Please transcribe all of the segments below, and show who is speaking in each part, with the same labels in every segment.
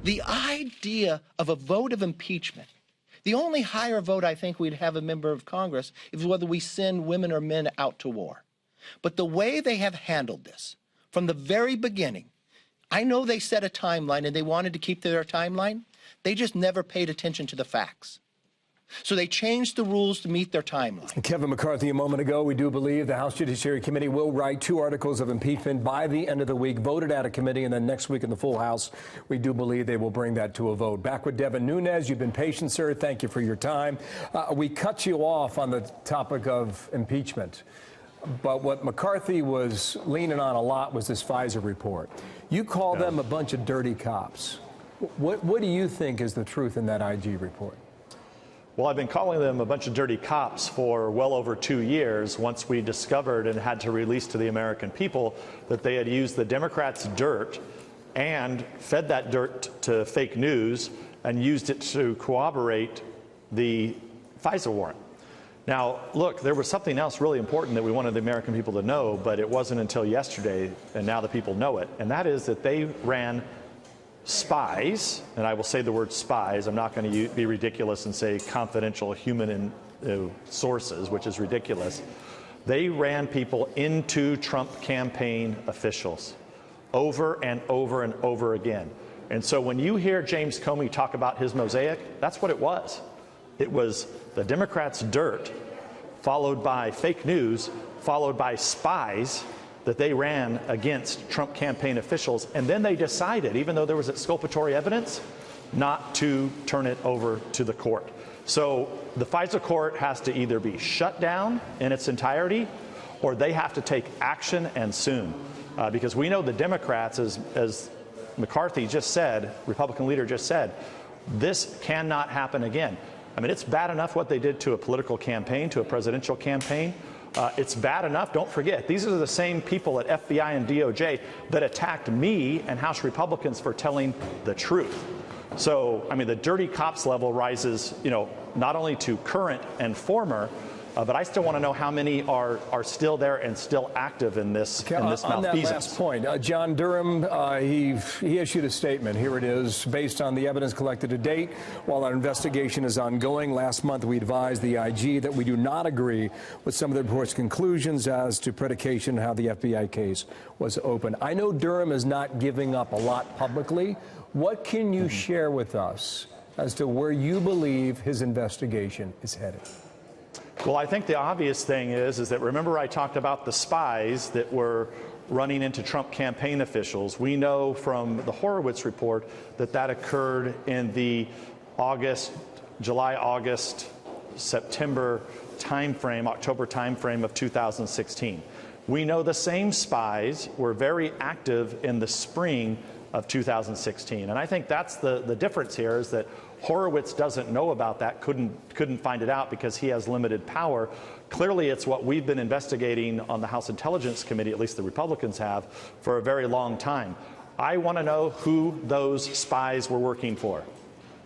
Speaker 1: The idea of a vote of impeachment, the only higher vote I think we'd have a member of Congress is whether we send women or men out to war. But the way they have handled this from the very beginning, I know they set a timeline and they wanted to keep to their timeline. They just never paid attention to the facts. So they changed the rules to meet their timeline.
Speaker 2: Kevin McCarthy, a moment ago, we do believe the House Judiciary Committee will write 2 articles of impeachment by the end of the week, voted out of committee, and then next week in the full House, we do believe they will bring that to a vote. Back with Devin Nunes. You've been patient, sir. Thank you for your time. We cut you off on the topic of impeachment, but what McCarthy was leaning on a lot was this FISA report. You call them a bunch of dirty cops. What do you think is the truth in that IG report?
Speaker 3: Well, I've been calling them a bunch of dirty cops for well over 2 years once we discovered and had to release to the American people that they had used the Democrats' dirt and fed that dirt to fake news and used it to corroborate the FISA warrant. Now, look, there was something else really important that we wanted the American people to know, but it wasn't until yesterday, and now the people know it, and that is that they ran spies, and I will say the word spies. I'm not going to be ridiculous and say confidential human sources, which is ridiculous. They ran people into Trump campaign officials over and over and over again. And so when you hear James Comey talk about his mosaic, that's what it was. It was the Democrats' dirt, followed by fake news, followed by spies that they ran against Trump campaign officials, and then they decided, even though there was exculpatory evidence, not to turn it over to the court. So the FISA court has to either be shut down in its entirety, or they have to take action, and soon. Because we know the Democrats, as McCarthy just said, Republican leader just said, this cannot happen again. I mean, it's bad enough what they did to a political campaign, to a presidential campaign. It's bad enough. Don't forget, these are the same people at FBI and DOJ that attacked me and House Republicans for telling the truth. So, I mean, the dirty cops level rises, not only to current and former, but I still want to know how many are still there and still active in this malfeasance.
Speaker 2: On that last point, John Durham, he issued a statement. Here it is. Based on the evidence collected to date, while our investigation is ongoing, last month we advised the IG that we do not agree with some of the report's conclusions as to predication and how the FBI case was opened. I know Durham is not giving up a lot publicly. What can you share with us as to where you believe his investigation is headed?
Speaker 3: Well, I think the obvious thing is that, remember I talked about the spies that were running into Trump campaign officials. We know from the Horowitz report that that occurred in the July, August, September timeframe, October timeframe of 2016. We know the same spies were very active in the spring of 2016. And I think that's the difference here, is that Horowitz doesn't know about that, couldn't find it out because he has limited power. Clearly, it's what we've been investigating on the House Intelligence Committee, at least the Republicans have, for a very long time. I want to know who those spies were working for.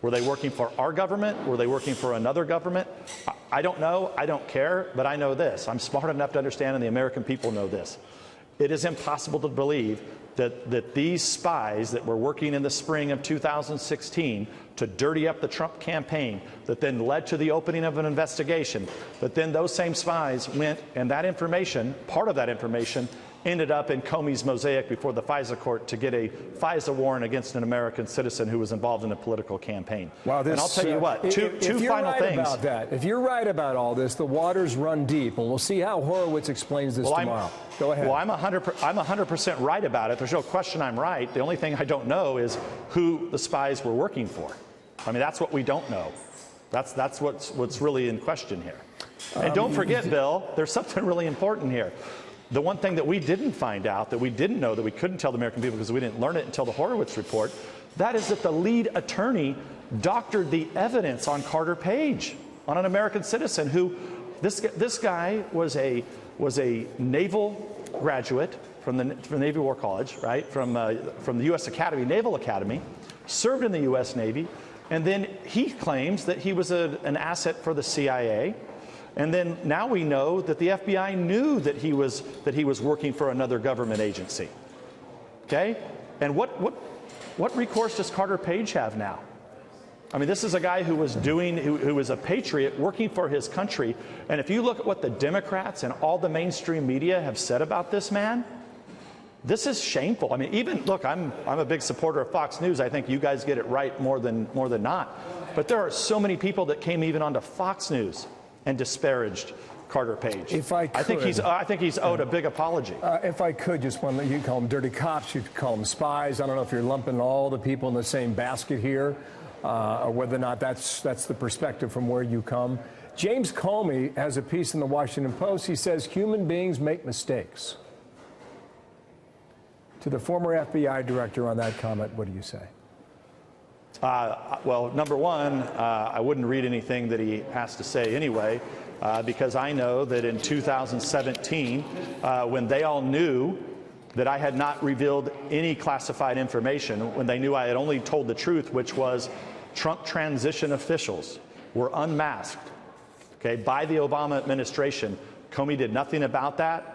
Speaker 3: Were they working for our government? Were they working for another government? I don't know. I don't care. But I know this. I'm smart enough to understand, and the American people know this. It is impossible to believe that these spies that were working in the spring of 2016 to dirty up the Trump campaign, that then led to the opening of an investigation, that then those same spies went, and that information, part of that information, ended up in Comey's mosaic before the FISA court to get a FISA warrant against an American citizen who was involved in a political campaign.
Speaker 2: Wow,
Speaker 3: and I'll tell you what, two final things.
Speaker 2: About that, if you're right about all this, the waters run deep, and we'll see how Horowitz explains this tomorrow. Go ahead.
Speaker 3: Well, I'm 100% right about it. There's no question I'm right. The only thing I don't know is who the spies were working for. I mean, that's what we don't know. That's what's really in question here. And don't forget, Bill, there's something really important here. The one thing that we didn't find out, that we didn't know, that we couldn't tell the American people because we didn't learn it until the Horowitz report, that is that the lead attorney doctored the evidence on Carter Page, on an American citizen who, this guy was a naval graduate from the Navy War College, right, from the U.S. Academy, Naval Academy, served in the U.S. Navy, and then he claims that he was an asset for the CIA. And then now we know that the FBI knew that he was working for another government agency. Okay? And what recourse does Carter Page have now? I mean, this is a guy who was who was a patriot working for his country. And if you look at what the Democrats and all the mainstream media have said about this man, this is shameful. I mean, even look, I'm a big supporter of Fox News. I think you guys get it right more than not. But there are so many people that came even onto Fox News and disparaged Carter Page.
Speaker 2: If I could,
Speaker 3: I think he's owed a big apology.
Speaker 2: If I could, just one, you call them dirty cops, you call them spies. I don't know if you're lumping all the people in the same basket here, or whether or not that's the perspective from where you come. James Comey has a piece in the Washington Post. He says human beings make mistakes. To the former FBI director on that comment, what do you say?
Speaker 3: Well, number one, I wouldn't read anything that he has to say anyway, because I know that in 2017, when they all knew that I had not revealed any classified information, when they knew I had only told the truth, which was Trump transition officials were unmasked, okay, by the Obama administration. Comey did nothing about that.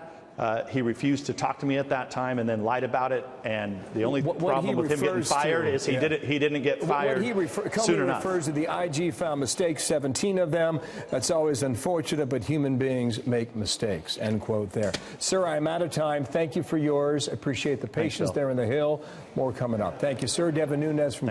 Speaker 3: He refused to talk to me at that time and then lied about it. And the only problem with him getting fired is he didn't get fired soon enough.
Speaker 2: Comey refers to the IG found mistakes, 17 of them. That's always unfortunate, but human beings make mistakes, end quote there. Sir, I'm out of time. Thank you for yours. Appreciate the patience there in the Hill. More coming up. Thank you, sir. Devin Nunes from